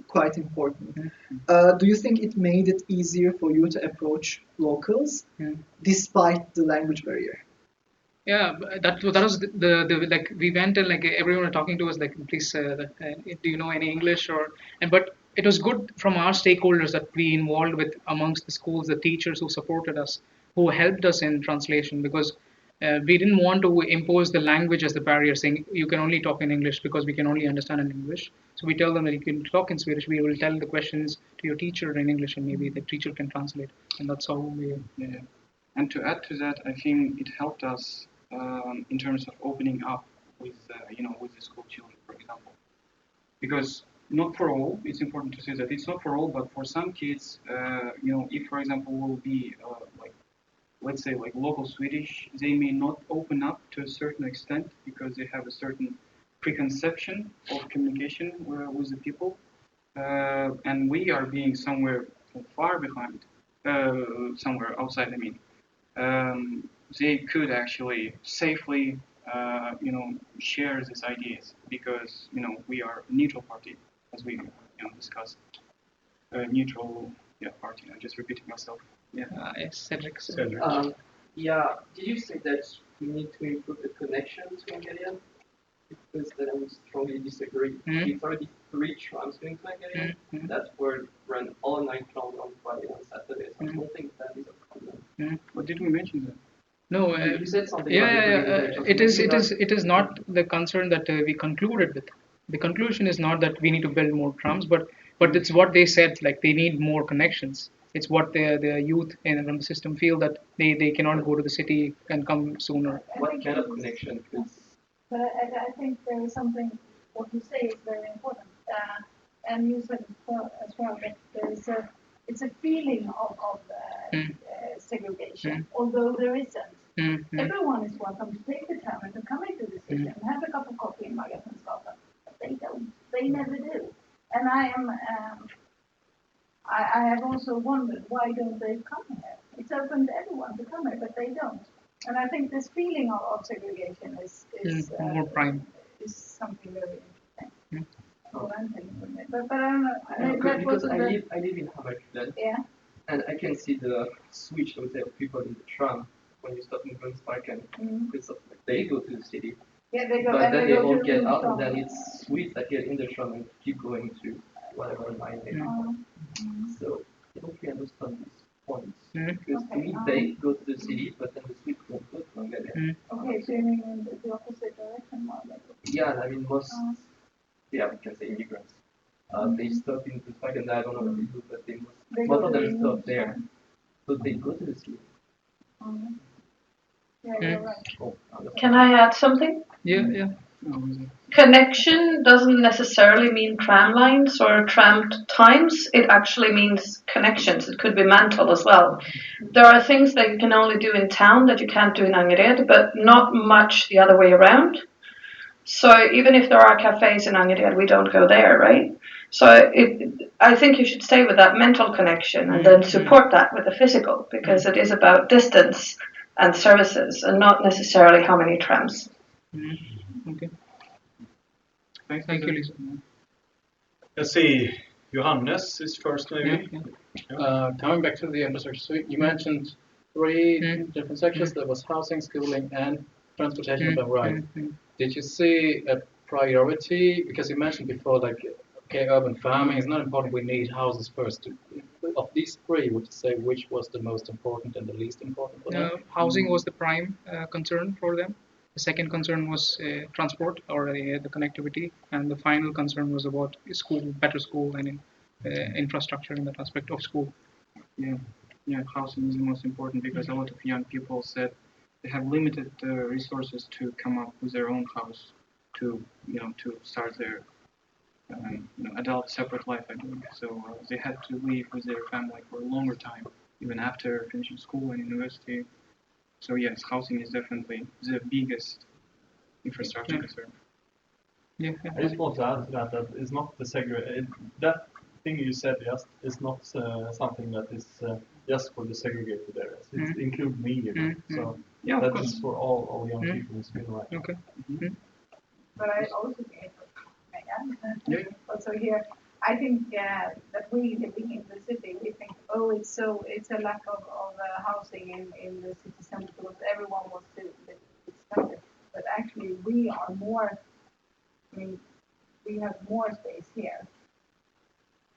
quite important. Do you think it made it easier for you to approach locals despite the language barrier? Yeah, that was the like we went and like everyone was talking to us like, please do you know any English, but it was good from our stakeholders that we involved with amongst the schools, the teachers who supported us, who helped us in translation, because we didn't want to impose the language as the barrier, saying you can only talk in English because we can only understand in English. So we tell them that you can talk in Swedish. We will tell the questions to your teacher in English, and maybe the teacher can translate. And that's how we. Yeah. And to add to that, I think it helped us in terms of opening up with with the school children, for example, because not for all. It's important to say that it's not for all, but for some kids, if for example will be like, let's say like local Swedish, they may not open up to a certain extent because they have a certain preconception of communication with the people, and we are being somewhere far behind, somewhere outside. I mean, they could actually safely, share these ideas because we are a neutral party, as we discussed. A neutral, party. I'm just repeating myself. Yeah. Cedric. Yeah, did you say that we need to improve the connection to Hungarian? Because then I would strongly disagree. It's already 3 trams going to Hungarian that were run all night long on Friday and Saturday. So I don't think that is a problem. What did we mention then? No, You said something yeah, about the it is not the concern that we concluded with. The conclusion is not that we need to build more trams, but it's what they said, like they need more connections. It's what the youth in from the system feel that they cannot go to the city and come sooner. What kind of connection? But I think there is something, what you say is very important. And you said as well that it's a feeling of segregation, although there isn't. Everyone is welcome to take the time and to come into the city and have a cup of coffee in Magasinskatan. But they don't. They never do. And I have also wondered why don't they come here? It's open to everyone to come here, but they don't. And I think this feeling of segregation is more prime. Is something very interesting. So I'm thinking of it. But I don't know. Because I live in Hammarkullen. Yeah. And I can see the switch of the people in the tram when you stop in Brunnsparken. Because they go to the city. Yeah, they go. But then they all get out, and and then it's sweet that get in the tram and keep going to whatever line they are. So I don't really understand these points. Because to me, they go to the city, but then the sweet won't go to Hungary. Okay, so you mean in the opposite direction more like. Yeah, I mean most, we can say immigrants. They stop in Brunnsparken, I don't know what they do, but most of them stop there. So they go to the city. Yeah, you're right. Oh, Can I add something? Yeah. Connection doesn't necessarily mean tram lines or tram times. It actually means connections. It could be mental as well. There are things that you can only do in town that you can't do in Angered, but not much the other way around. So even if there are cafes in Angered, we don't go there, right? So I think you should stay with that mental connection and then support that with the physical, because it is about distance and services and not necessarily how many trams. Okay. Thank you, Lisa. Let's see. Johannes is first, maybe. Coming back to the infrastructure, so you mentioned 3 different sections. There was housing, schooling, and transportation, if I'm right. Did you see a priority? Because you mentioned before, like, okay, urban farming is not important. We need houses first. Of these 3, would you say which was the most important and the least important for them? Housing was the prime concern for them. The second concern was transport or the connectivity, and the final concern was about school, better school, and infrastructure in that aspect of school. Yeah, housing is the most important because a lot of young people said they have limited resources to come up with their own house to start their adult separate life, I believe. So they had to live with their family for a longer time, even after finishing school and university. So yes, housing is definitely the biggest infrastructure concern. Yeah. I just want to add to that it's not the that thing you said just is not something that is just for the segregated areas. It includes me, so that is for all young people in Sweden, right? Okay. But I also think also here, I think that we living in the city, we think, it's a lack of housing in the city center because everyone wants to live in the center. But actually, we are more. I mean, we have more space here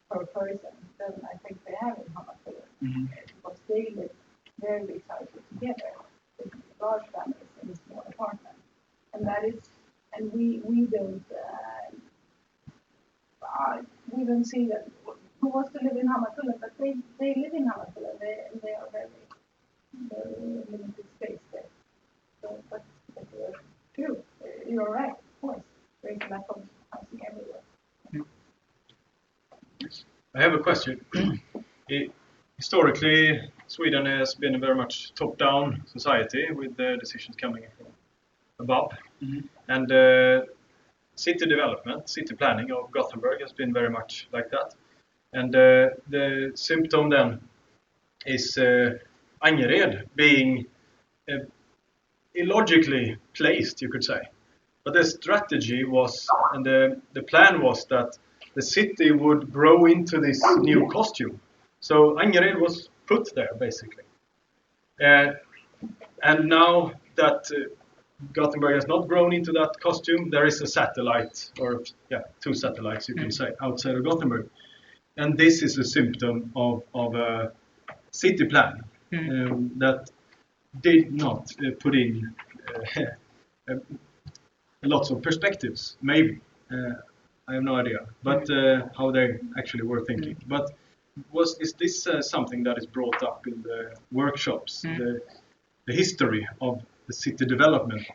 per person than I think they have in Hammarkullen because they live very tightly together with large families in a small apartment, and that is, and we don't. We don't see them. Who wants to live in Hammarkullen? But they live in Hammarkullen. They are very limited space there. So, but true. You're right. Of course, there is a lack of housing everywhere. I have a question. Historically, Sweden has been a very much top-down society with the decisions coming from above, and city development, city planning of Gothenburg has been very much like that. And the symptom then is Angered being illogically placed, you could say. But the strategy was, and the plan was that the city would grow into this new costume. So Angered was put there, basically. And now that Gothenburg has not grown into that costume, there is a satellite, or two satellites, you can say, outside of Gothenburg. And this is a symptom of a city plan that did not put in lots of perspectives, maybe. I have no idea, but how they actually were thinking. But is this something that is brought up in the workshops, the history of the city development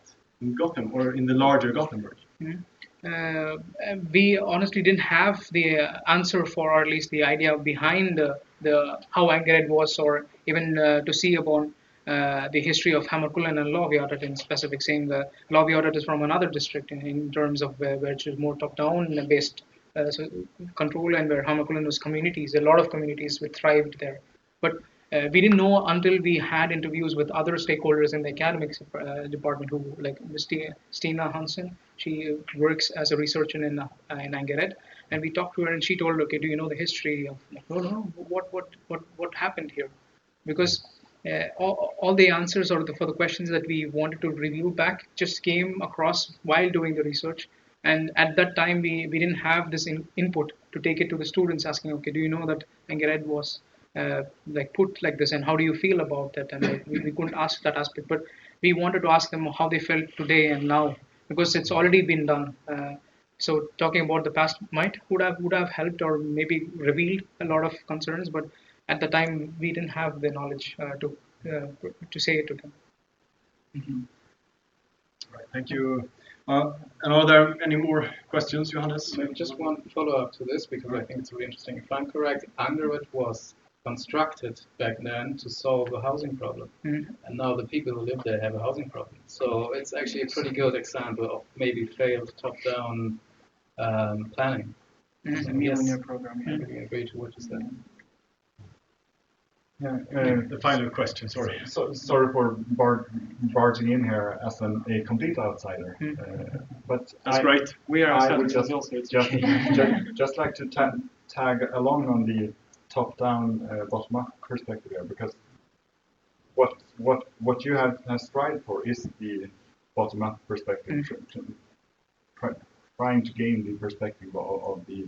in Gotham or in the larger Gothenburg? We honestly didn't have the answer for, or at least the idea behind the how Angered was, or even to see upon the history of Hammarkullen and Lavgärdet in specific, saying that Lavgärdet is from another district in terms of where it is more top-down based control, and where Hammarkullen was communities, a lot of communities which thrived there. But we didn't know until we had interviews with other stakeholders in the academics department, who, like Stina Hansen, she works as a researcher in Angered, and we talked to her, and she told, okay, do you know the history of, like, no, what happened here? Because all the answers, or for the questions that we wanted to review back, just came across while doing the research. And at that time, we didn't have this input to take it to the students, asking, okay, do you know that Angered was like put like this, and how do you feel about that? And like, we couldn't ask that aspect, but we wanted to ask them how they felt today and now, because it's already been done. So talking about the past would have helped, or maybe revealed a lot of concerns, but at the time we didn't have the knowledge to say it to them. Right, thank you. And are there any more questions, Johannes? Maybe just one follow-up to this, because I think it's really interesting. If I'm correct, Angered was constructed back then to solve a housing problem, and now the people who live there have a housing problem. So it's actually a pretty good example of maybe failed top-down planning. So yes, program. I really agree to what you said. The final question, sorry. Sorry for barging in here as a complete outsider. But that's great. We are. I would just like to tag along on the top-down, bottom-up perspective here, because what you have strived for is the bottom-up perspective, trying to gain the perspective of the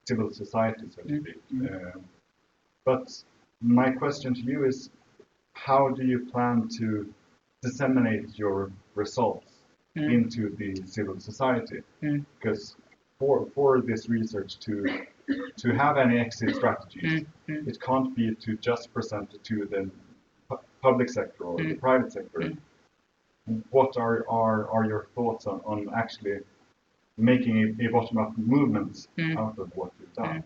civil society, so to speak. But my question to you is, how do you plan to disseminate your results into the civil society? Because for this research to have any exit strategies, it can't be to just present it to the public sector or the private sector. What are your thoughts on actually making a bottom-up movement out of what you've done?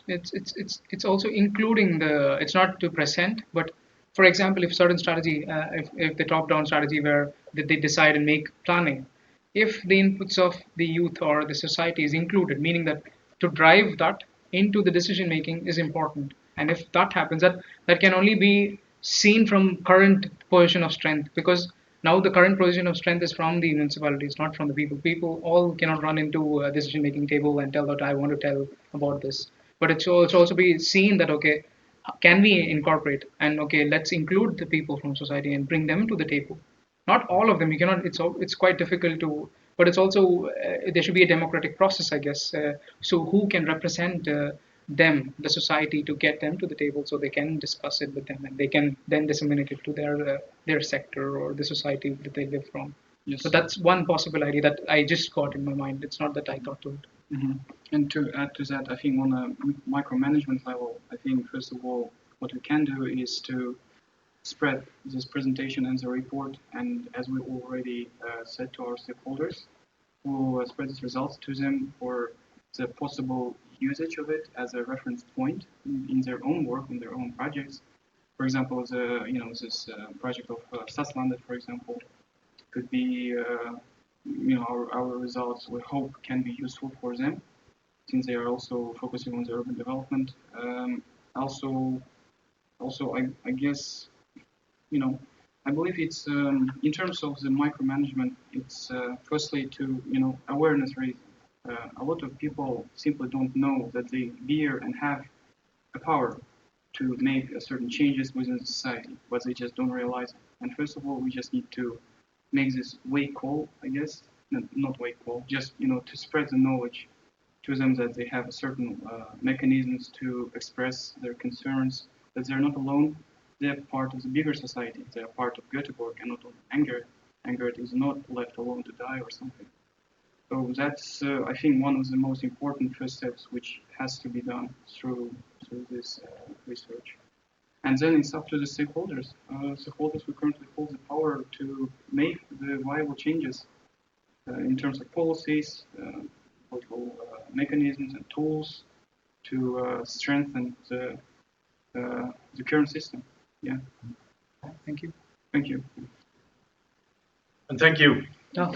It's also including it's not to present, but for example, if certain strategy, if the top-down strategy where they decide and make planning, if the inputs of the youth or the society is included, meaning that to drive that into the decision making is important, and if that happens, that can only be seen from current position of strength, because now the current position of strength is from the municipalities, not from the people. People all cannot run into a decision making table and tell that I want to tell about this. But it's also be seen that, okay, can we incorporate, and okay, let's include the people from society and bring them to the table. Not all of them. You cannot. It's quite difficult to. But it's also there should be a democratic process, I guess. So who can represent them, the society, to get them to the table, so they can discuss it with them, and they can then disseminate it to their sector or the society that they live from. Yes. So that's one possible idea that I just got in my mind. It's not that I thought to it. And to add to that, I think on a micromanagement level, I think first of all, what we can do is to spread this presentation and the report, and as we already said to our stakeholders, we'll spread these results to them for the possible usage of it as a reference point in their own work, in their own projects. For example, this project of Stadslandet, for example, could be our results, we hope, can be useful for them. since they are also focusing on the urban development. Also, I guess, you know, I believe it's in terms of the micromanagement. It's firstly to awareness raising. A lot of people simply don't know that they bear and have a power to make certain changes within society, but they just don't realize it. And first of all, we just need to make this wake call, I guess, not wake call, just to spread the knowledge to them that they have certain mechanisms to express their concerns, that they're not alone. They're part of the bigger society. They're part of Göteborg and not only Anger. Anger is not left alone to die or something. So that's, I think, one of the most important first steps which has to be done through this research. And then it's up to the stakeholders. Stakeholders who currently hold the power to make the viable changes in terms of policies, political mechanisms and tools to strengthen the current system. Yeah. Thank you. Thank you. And thank you. Oh.